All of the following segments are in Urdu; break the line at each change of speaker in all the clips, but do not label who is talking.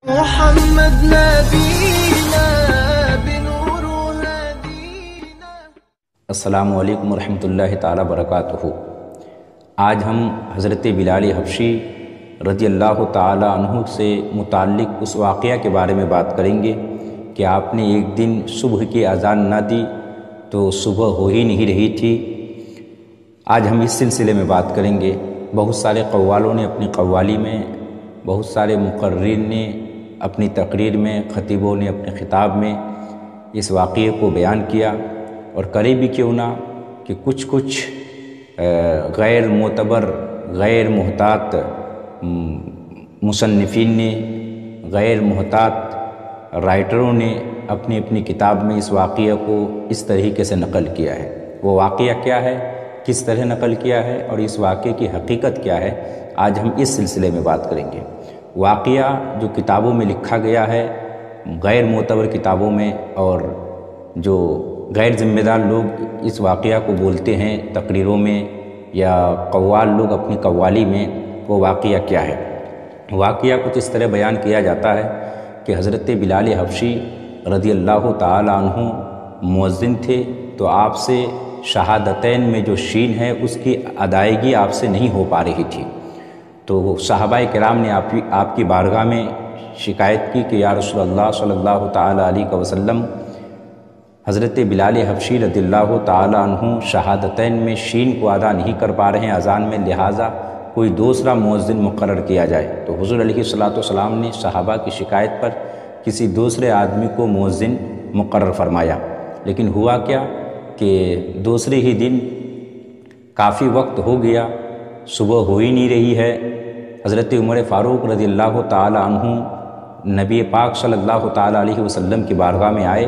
محمد نبینا بنور هدینا۔
السلام علیکم ورحمۃ اللہ تعالی وبرکاتہ۔ آج ہم حضرت بلال حبشی رضی اللہ تعالی عنہ سے متعلق اس واقعہ کے بارے میں بات کریں گے کہ آپ نے ایک دن صبح کی اذان نہ دی تو صبح ہو ہی نہیں رہی تھی۔ آج ہم اس سلسلے میں بات کریں گے۔ بہت سارے قوالوں نے اپنی قوالی میں، بہت سارے مقررین نے اپنی تقریر میں، خطیبوں نے اپنے خطاب میں اس واقعے کو بیان کیا، اور کرے بھی کیوں نہ کہ کچھ غیر معتبر، غیر محتاط مصنفین نے، غیر محتاط رائٹروں نے اپنی اپنی کتاب میں اس واقعہ کو اس طریقے سے نقل کیا ہے۔ وہ واقعہ کیا ہے، کس طرح نقل کیا ہے، اور اس واقعے کی حقیقت کیا ہے، آج ہم اس سلسلے میں بات کریں گے۔ واقعہ جو کتابوں میں لکھا گیا ہے، غیر معتبر کتابوں میں، اور جو غیر ذمہ دار لوگ اس واقعہ کو بولتے ہیں تقریروں میں، یا قوال لوگ اپنی قوالی میں، وہ واقعہ کیا ہے۔ واقعہ کچھ اس طرح بیان کیا جاتا ہے کہ حضرت بلال حبشی رضی اللہ تعالی عنہ مؤذن تھے، تو آپ سے شہادتین میں جو شین ہے اس کی ادائیگی آپ سے نہیں ہو پا رہی تھی۔ تو صحابہ کرام نے آپ کی بارگاہ میں شکایت کی کہ یا رسول اللہ صلی اللہ تعالی علیہ وسلم، حضرت بلال حبشی رضی اللہ تعالی عنہ شہادتین میں شین کو ادا نہیں کر پا رہے ہیں اذان میں، لہٰذا کوئی دوسرا مؤذن مقرر کیا جائے۔ تو حضور علیہ الصلوۃ نے صحابہ کی شکایت پر کسی دوسرے آدمی کو مؤذن مقرر فرمایا، لیکن ہوا کیا کہ دوسرے ہی دن کافی وقت ہو گیا، صبح ہو ہی نہیں رہی ہے۔ حضرت عمر فاروق رضی اللہ تعالی عنہ نبی پاک صلی اللہ تعالی علیہ وسلم کی بارگاہ میں آئے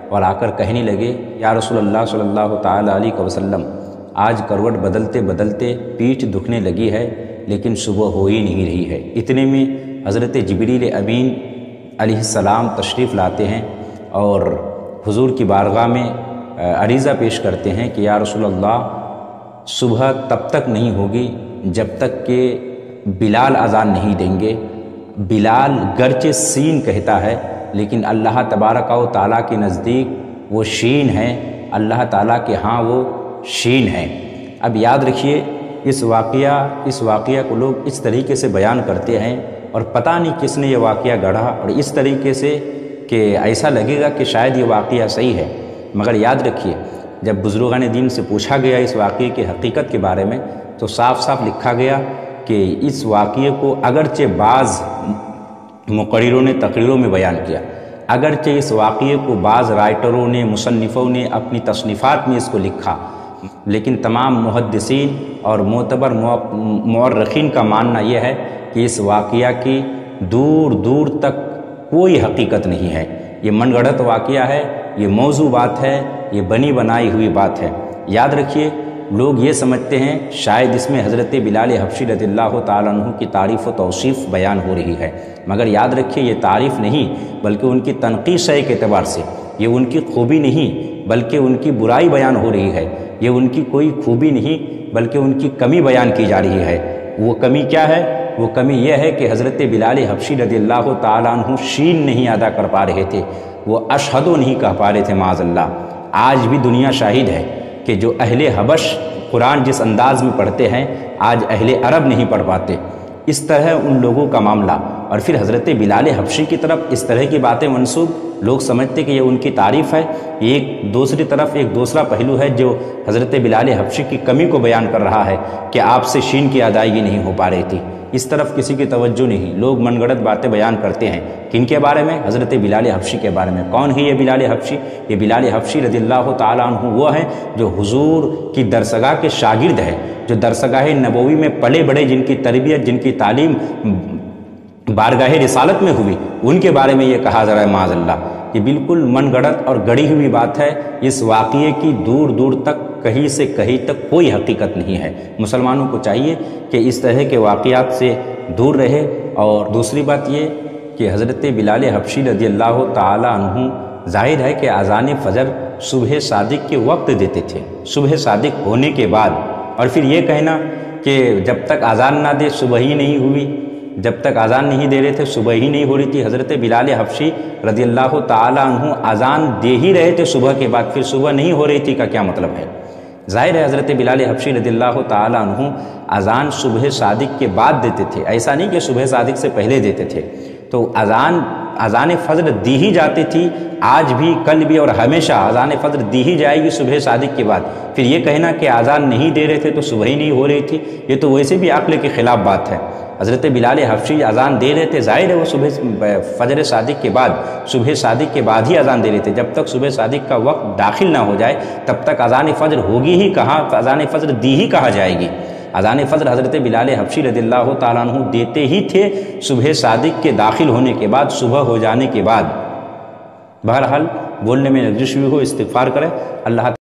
اور آ کر کہنے لگے یا رسول اللہ صلی اللہ تعالی علیہ وسلم، آج کروٹ بدلتے بدلتے پیٹھ دکھنے لگی ہے لیکن صبح ہو ہی نہیں رہی ہے۔ اتنے میں حضرت جبریل امین علیہ السلام تشریف لاتے ہیں اور حضور کی بارگاہ میں عریضہ پیش کرتے ہیں کہ یا رسول اللہ، صبح تب تک نہیں ہوگی جب تک کہ بلال اذان نہیں دیں گے۔ بلال گرچہ سین کہتا ہے لیکن اللہ تبارک و تعالیٰ کے نزدیک وہ شین ہے، اللہ تعالیٰ کے ہاں وہ شین ہے۔ اب یاد رکھیے، اس واقعہ کو لوگ اس طریقے سے بیان کرتے ہیں، اور پتہ نہیں کس نے یہ واقعہ گڑھا، اور اس طریقے سے کہ ایسا لگے گا کہ شاید یہ واقعہ صحیح ہے، مگر یاد رکھیے جب بزرگان دین سے پوچھا گیا اس واقعے کی حقیقت کے بارے میں تو صاف صاف لکھا گیا کہ اس واقعے کو اگرچہ بعض مقرروں نے تقریروں میں بیان کیا، اگرچہ اس واقعے کو بعض رائٹروں نے، مصنفوں نے اپنی تصنیفات میں اس کو لکھا، لیکن تمام محدثین اور معتبر مورخین کا ماننا یہ ہے کہ اس واقعہ کی دور دور تک کوئی حقیقت نہیں ہے۔ یہ من گھڑت واقعہ ہے، یہ موضوع بات ہے، یہ بنی بنائی ہوئی بات ہے۔ یاد رکھیے، لوگ یہ سمجھتے ہیں شاید اس میں حضرت بلال حبشی رضی اللہ تعالیٰ عنہ کی تعریف و توصیف بیان ہو رہی ہے، مگر یاد رکھیے یہ تعریف نہیں بلکہ ان کی تنقیص ہے۔ کے اعتبار سے یہ ان کی خوبی نہیں بلکہ ان کی برائی بیان ہو رہی ہے، یہ ان کی کوئی خوبی نہیں بلکہ ان کی کمی بیان کی جا رہی ہے۔ وہ کمی کیا ہے؟ وہ کمی یہ ہے کہ حضرت بلال حبشی رضی اللہ تعالیٰ عنہ شین نہیں ادا کر پا رہے تھے، وہ اشہدو نہیں کہہ پا رہے تھے معاذ اللہ۔ آج بھی دنیا شاہد ہے کہ جو اہل حبش قرآن جس انداز میں پڑھتے ہیں، آج اہل عرب نہیں پڑھ پاتے۔ اس طرح ان لوگوں کا معاملہ، اور پھر حضرت بلال حبشی کی طرف اس طرح کی باتیں منسوب، لوگ سمجھتے کہ یہ ان کی تعریف ہے۔ ایک دوسری طرف ایک دوسرا پہلو ہے جو حضرت بلال حبشی کی کمی کو بیان کر رہا ہے کہ آپ سے شین کی ادائیگی نہیں ہو پا رہی تھی۔ اس طرف کسی کی توجہ نہیں، لوگ من گھڑت باتیں بیان کرتے ہیں۔ کن کے بارے میں؟ حضرت بلال حبشی کے بارے میں۔ کون ہے یہ بلال حبشی؟ یہ بلال حبشی رضی اللہ تعالیٰ عنہ وہ ہیں جو حضور کی درسگاہ کے شاگرد ہیں، جو درسگاہ نبوی میں پلے بڑے، جن کی تربیت، جن کی تعلیم بارگاہ رسالت میں ہوئی، ان کے بارے میں یہ کہا جا رہا ہے معاذ اللہ۔ یہ بالکل من گھڑت اور گڑی ہوئی بات ہے۔ اس واقعے کی دور دور تک، کہیں سے کہیں تک کوئی حقیقت نہیں ہے۔ مسلمانوں کو چاہیے کہ اس طرح کے واقعات سے دور رہے۔ اور دوسری بات یہ کہ حضرت بلال حبشی رضی اللہ تعالی عنہ ظاہر ہے کہ اذان فجر صبح صادق کے وقت دیتے تھے، صبح صادق ہونے کے بعد، اور پھر یہ کہنا کہ جب تک اذان نہ دے صبح ہی نہیں ہوئی، جب تک اذان نہیں دے رہے تھے صبح ہی نہیں ہو رہی تھی۔ حضرت بلال حبشی رضی اللہ تعالیٰ عنہ اذان دے ہی رہے تھے صبح کے بعد، پھر صبح نہیں ہو رہی تھی کا کیا مطلب ہے؟ ظاہر ہے حضرت بلال حبشی رضی اللہ تعالیٰ عنہ اذان صبح صادق کے بعد دیتے تھے، ایسا نہیں کہ صبح صادق سے پہلے دیتے تھے۔ تو اذان فجر دی ہی جاتی تھی، آج بھی کل بھی اور ہمیشہ اذان فجر دی ہی جائے گی صبح صادق کے بعد۔ پھر یہ کہنا کہ اذان نہیں دے رہے تھے تو صبح ہی نہیں ہو رہی تھی، یہ تو ویسے بھی عقل کے خلاف بات ہے۔ حضرت بلال حبشی اذان دے رہے تھے، ظاہر ہے وہ صبح فجر صادق کے بعد، صبح صادق کے بعد ہی اذان دے رہے تھے۔ جب تک صبح صادق کا وقت داخل نہ ہو جائے تب تک اذان فجر ہوگی ہی کہاں، اذان فجر دی ہی کہا جائے گی۔ اذان فجر حضرت بلال حبشی رضی اللہ تعالیٰ عنہ دیتے ہی تھے صبح صادق کے داخل ہونے کے بعد، صبح ہو جانے کے بعد۔ بہرحال بولنے میں لغزش بھی ہو، استغفار کرے اللہ